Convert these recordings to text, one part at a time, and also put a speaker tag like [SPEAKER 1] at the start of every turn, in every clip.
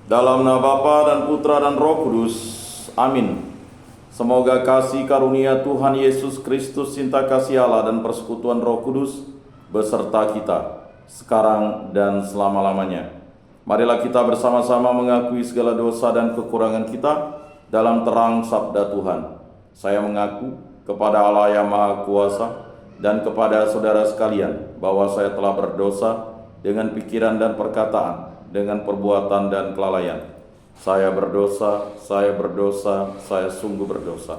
[SPEAKER 1] Dalam nama Bapa dan Putra dan Roh Kudus. Amin. Semoga kasih karunia Tuhan Yesus Kristus, cinta kasih Allah dan persekutuan Roh Kudus beserta kita sekarang dan selama-lamanya. Marilah kita bersama-sama mengakui segala dosa dan kekurangan kita dalam terang sabda Tuhan. Saya mengaku kepada Allah yang Maha Kuasa dan kepada saudara sekalian bahwa saya telah berdosa dengan pikiran dan perkataan, dengan perbuatan dan kelalaian. Saya berdosa, saya sungguh berdosa.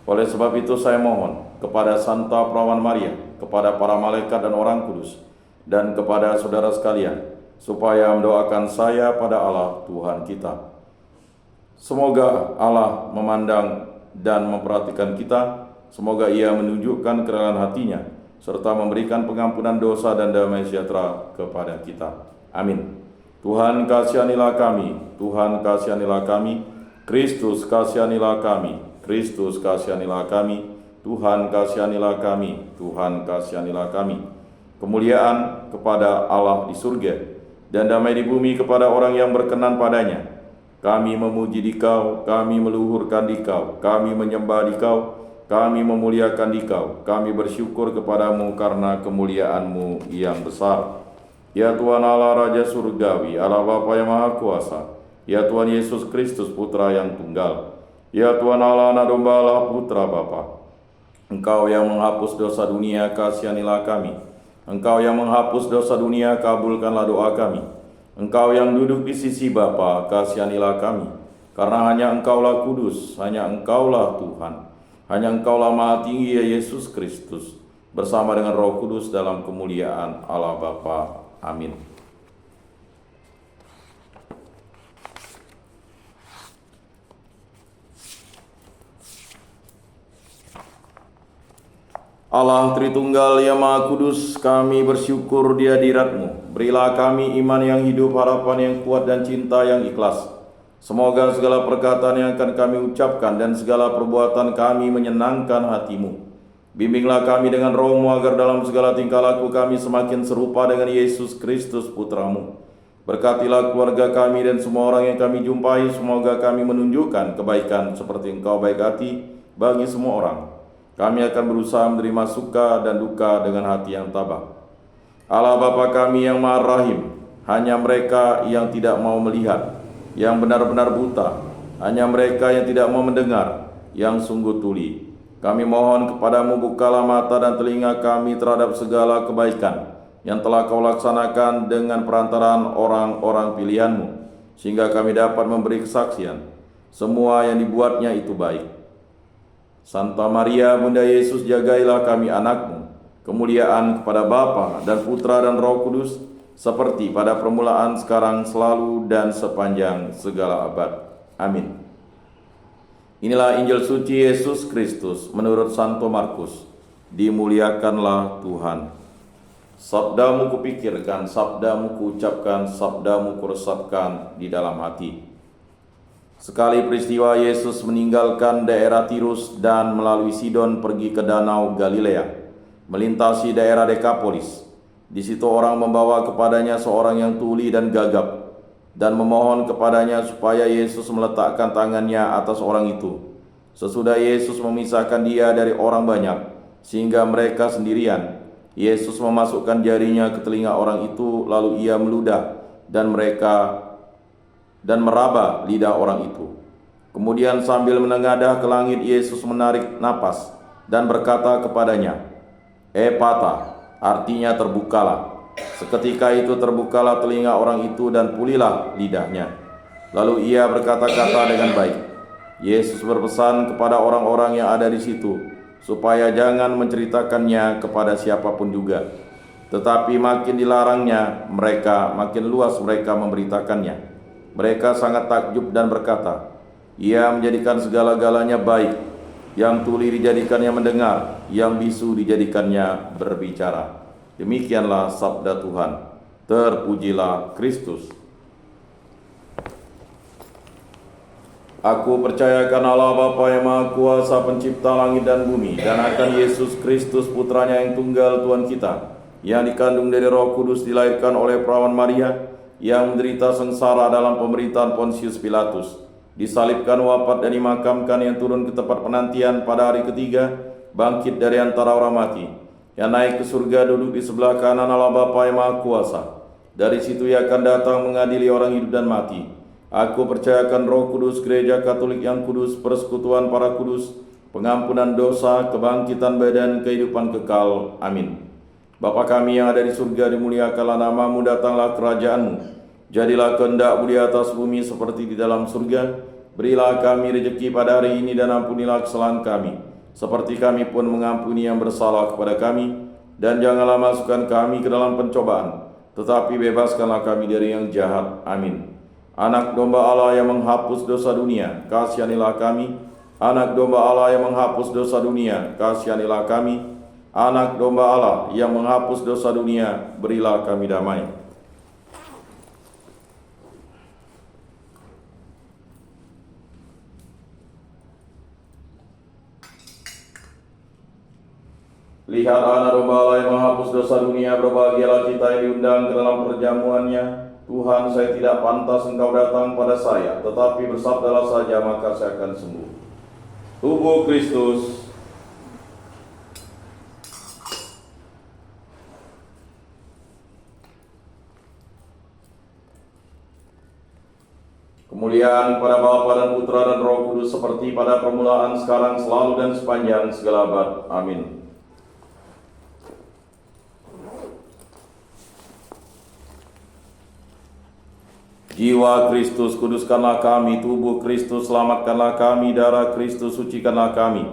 [SPEAKER 1] Oleh sebab itu saya mohon kepada Santa Perawan Maria, kepada para malaikat dan orang kudus, dan kepada saudara sekalian, supaya mendoakan saya pada Allah Tuhan kita. Semoga Allah memandang dan memperhatikan kita, semoga Ia menunjukkan kerelaan hatinya, serta memberikan pengampunan dosa dan damai sejahtera kepada kita. Amin. Tuhan kasihanilah kami, Tuhan kasihanilah kami, Kristus kasihanilah kami, Kristus kasihanilah kami, Tuhan kasihanilah kami, Tuhan kasihanilah kami. Kemuliaan kepada Allah di surga dan damai di bumi kepada orang yang berkenan padanya. Kami memuji Dikau, kami meluhurkan Dikau, kami menyembah Dikau, kami memuliakan Dikau, kami bersyukur kepadamu karena kemuliaan-Mu yang besar. Ya Tuhan Allah Raja Surgawi, Allah Bapa yang Maha Kuasa, ya Tuhan Yesus Kristus Putra yang Tunggal, ya Tuhan Allah Anak Domba Allah Putra Bapa. Engkau yang menghapus dosa dunia, kasihanilah kami. Engkau yang menghapus dosa dunia, kabulkanlah doa kami. Engkau yang duduk di sisi Bapa, kasihanilah kami. Karena hanya Engkaulah kudus, hanya Engkaulah Tuhan, hanya Engkaulah Maha Tinggi ya Yesus Kristus, bersama dengan Roh Kudus dalam kemuliaan Allah Bapa. Amin. Allah Tritunggal yang Maha Kudus, kami bersyukur di hadirat-Mu. Berilah kami iman yang hidup, harapan yang kuat, dan cinta yang ikhlas. Semoga segala perkataan yang akan kami ucapkan dan segala perbuatan kami menyenangkan hati-Mu. Bimbinglah kami dengan Roh-Mu agar dalam segala tingkah laku kami semakin serupa dengan Yesus Kristus Putra-Mu. Berkatilah keluarga kami dan semua orang yang kami jumpai. Semoga kami menunjukkan kebaikan seperti Engkau baik hati bagi semua orang. Kami akan berusaha menerima suka dan duka dengan hati yang tabah. Allah Bapa kami yang Maha Rahim, hanya mereka yang tidak mau melihat, yang benar-benar buta, hanya mereka yang tidak mau mendengar, yang sungguh tuli. Kami mohon kepadamu, bukalah mata dan telinga kami terhadap segala kebaikan yang telah Kau laksanakan dengan perantaraan orang-orang pilihan-Mu, sehingga kami dapat memberi kesaksian semua yang dibuatnya itu baik. Santa Maria Bunda Yesus, jagailah kami anak-Mu. Kemuliaan kepada Bapa dan Putra dan Roh Kudus, seperti pada permulaan, sekarang, selalu, dan sepanjang segala abad. Amin. Inilah Injil suci Yesus Kristus menurut Santo Markus. Dimuliakanlah Tuhan. Sabdamu kupikirkan, sabdamu kuucapkan, sabdamu kuresapkan di dalam hati. Sekali peristiwa Yesus meninggalkan daerah Tirus dan melalui Sidon pergi ke danau Galilea, melintasi daerah Dekapolis. Di situ orang membawa kepadanya seorang yang tuli dan gagap, dan memohon kepadanya supaya Yesus meletakkan tangannya atas orang itu. Sesudah Yesus memisahkan dia dari orang banyak, sehingga mereka sendirian, Yesus memasukkan jarinya ke telinga orang itu, lalu Ia meludah dan meraba lidah orang itu. Kemudian sambil menengadah ke langit, Yesus menarik napas dan berkata kepadanya, "Ephata," artinya terbukalah. Seketika itu terbukalah telinga orang itu dan pulihlah lidahnya. Lalu ia berkata-kata dengan baik. Yesus berpesan kepada orang-orang yang ada di situ supaya jangan menceritakannya kepada siapapun juga. Tetapi makin dilarangnya mereka, makin luas mereka memberitakannya. Mereka sangat takjub dan berkata, "Ia menjadikan segala-galanya baik. Yang tuli dijadikannya mendengar, yang bisu dijadikannya berbicara." Demikianlah sabda Tuhan. Terpujilah Kristus. Aku percayakan Allah Bapa yang Maha Kuasa, pencipta langit dan bumi, dan akan Yesus Kristus Putranya yang tunggal Tuhan kita, yang dikandung dari Roh Kudus, dilahirkan oleh perawan Maria, yang menderita sengsara dalam pemerintahan Pontius Pilatus, disalibkan, wafat dan dimakamkan, yang turun ke tempat penantian pada hari ketiga, bangkit dari antara orang mati, yang naik ke surga, duduk di sebelah kanan Allah Bapa yang Maha Kuasa. Dari situ Ia akan datang mengadili orang hidup dan mati. Aku percayakan Roh Kudus, Gereja Katolik yang kudus, persekutuan para kudus, pengampunan dosa, kebangkitan badan, kehidupan kekal. Amin. Bapa kami yang ada di surga, dimuliakanlah namamu, datanglah kerajaanmu. Jadilah kehendak-mu di atas bumi seperti di dalam surga. Berilah kami rezeki pada hari ini dan ampunilah kesalahan kami, seperti kami pun mengampuni yang bersalah kepada kami. Dan janganlah masukkan kami ke dalam pencobaan, tetapi bebaskanlah kami dari yang jahat. Amin. Anak domba Allah yang menghapus dosa dunia, kasihanilah kami. Anak domba Allah yang menghapus dosa dunia, kasihanilah kami. Anak domba Allah yang menghapus dosa dunia, berilah kami damai. Lihat anak domba Allah yang menghapus dosa dunia, berbahagialah kita yang diundang ke dalam perjamuannya. Tuhan, saya tidak pantas Engkau datang pada saya, tetapi bersabdalah saja, maka saya akan sembuh. Tubuh Kristus. Kemuliaan kepada Bapa dan Putra dan Roh Kudus, seperti pada permulaan, sekarang, selalu, dan sepanjang segala abad. Amin. Jiwa Kristus, kuduskanlah kami. Tubuh Kristus, selamatkanlah kami. Darah Kristus, sucikanlah kami.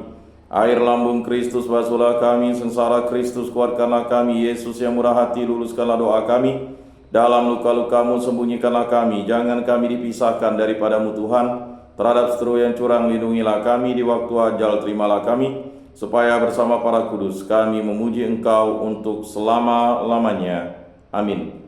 [SPEAKER 1] Air lambung Kristus, basuhlah kami. Sengsara Kristus, kuatkanlah kami. Yesus yang murah hati, luluskanlah doa kami. Dalam luka-lukamu, sembunyikanlah kami. Jangan kami dipisahkan daripadamu Tuhan. Terhadap seteru yang curang, lindungilah kami. Di waktu ajal, terimalah kami, supaya bersama para kudus kami memuji Engkau untuk selama-lamanya. Amin.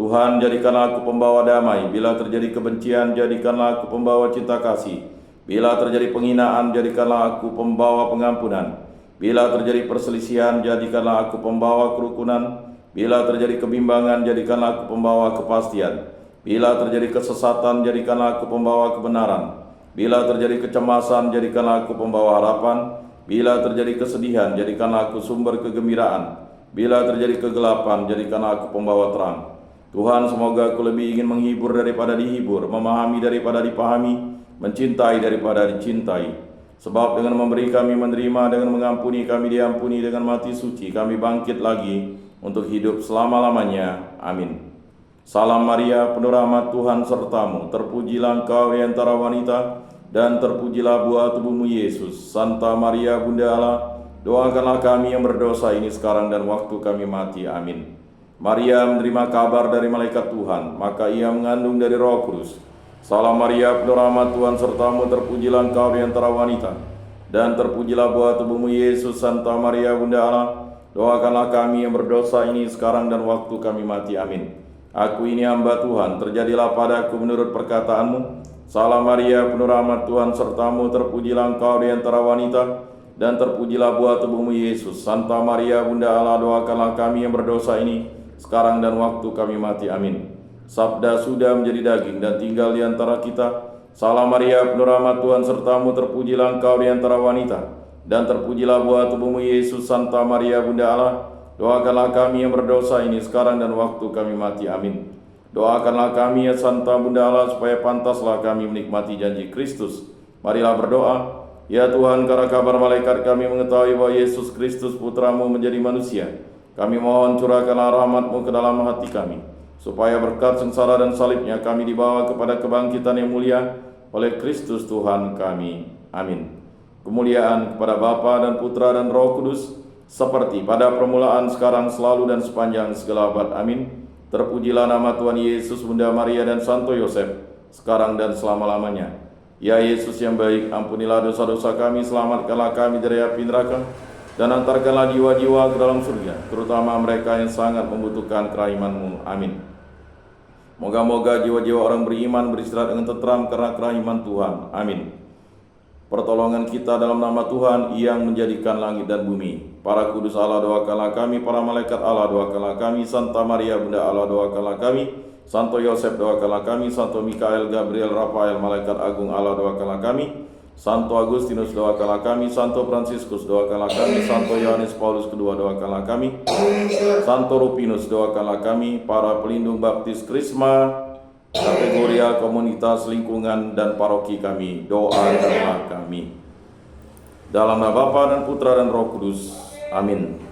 [SPEAKER 1] Tuhan, jadikanlah aku pembawa damai. Bila terjadi kebencian, jadikanlah aku pembawa cinta kasih. Bila terjadi penghinaan, jadikanlah aku pembawa pengampunan. Bila terjadi perselisihan, jadikanlah aku pembawa kerukunan. Bila terjadi kebimbangan, jadikanlah aku pembawa kepastian. Bila terjadi kesesatan, jadikanlah aku pembawa kebenaran. Bila terjadi kecemasan, jadikanlah aku pembawa harapan. Bila terjadi kesedihan, jadikanlah aku sumber kegembiraan. Bila terjadi kegelapan, jadikanlah aku pembawa terang. Tuhan, semoga aku lebih ingin menghibur daripada dihibur, memahami daripada dipahami, mencintai daripada dicintai. Sebab dengan memberi kami menerima, dengan mengampuni kami diampuni, dengan mati suci kami bangkit lagi untuk hidup selama-lamanya. Amin. Salam Maria, penuh rahmat, Tuhan sertamu. Terpujilah engkau di antara wanita, dan terpujilah buah tubuhmu Yesus. Santa Maria, Bunda Allah, doakanlah kami yang berdosa ini sekarang dan waktu kami mati. Amin. Maria menerima kabar dari malaikat Tuhan, maka ia mengandung dari Roh Kudus. Salam Maria, penuh rahmat, Tuhan sertamu. Terpujilah engkau di antara wanita, dan terpujilah buah tubuhmu Yesus. Santa Maria, Bunda Allah, doakanlah kami yang berdosa ini sekarang dan waktu kami mati. Amin. Aku ini hamba Tuhan, terjadilah padaku menurut perkataanmu. Salam Maria, penuh rahmat, Tuhan sertamu. Terpujilah engkau di antara wanita, dan terpujilah buah tubuhmu Yesus. Santa Maria, Bunda Allah, doakanlah kami yang berdosa ini sekarang dan waktu kami mati. Amin. Sabda sudah menjadi daging dan tinggal di antara kita. Salam Maria, penuh rahmat, Tuhan sertamu. Terpujilah engkau di antara wanita, dan terpujilah buah tubuhmu Yesus. Santa Maria, Bunda Allah, doakanlah kami yang berdosa ini sekarang dan waktu kami mati. Amin. Doakanlah kami ya Santa Bunda Allah, supaya pantaslah kami menikmati janji Kristus. Marilah berdoa. Ya Tuhan, karena kabar malaikat kami mengetahui bahwa Yesus Kristus Putramu menjadi manusia, kami mohon curahkanlah rahmat-Mu ke dalam hati kami, supaya berkat sengsara dan salibnya kami dibawa kepada kebangkitan yang mulia oleh Kristus Tuhan kami. Amin. Kemuliaan kepada Bapa dan Putra dan Roh Kudus, seperti pada permulaan, sekarang, selalu, dan sepanjang segala abad. Amin. Terpujilah nama Tuhan Yesus, Bunda Maria, dan Santo Yosef, sekarang dan selama-lamanya. Ya Yesus yang baik, ampunilah dosa-dosa kami, selamatkanlah kami dari api neraka, dan antarkanlah jiwa-jiwa ke dalam surga, terutama mereka yang sangat membutuhkan kerahiman-Mu. Amin. Moga-moga jiwa-jiwa orang beriman beristirahat dengan tentram karena kerahiman Tuhan. Amin. Pertolongan kita dalam nama Tuhan yang menjadikan langit dan bumi. Para kudus Allah, doakanlah kami. Para malaikat Allah, doakanlah kami. Santa Maria, Bunda Allah, doakanlah kami. Santo Yosef, doakanlah kami. Santo Mikael, Gabriel, Rafael, malaikat agung Allah, doakanlah kami. Santo Agustinus, doakanlah kami. Santo Fransiskus, doakanlah kami. Santo Yohanes Paulus II, doakanlah kami. Santo Rupinus, doakanlah kami. Para pelindung baptis Krisma, kategoria komunitas lingkungan dan paroki kami, doakanlah kami. Dalam nama Bapa dan Putra dan Roh Kudus. Amin.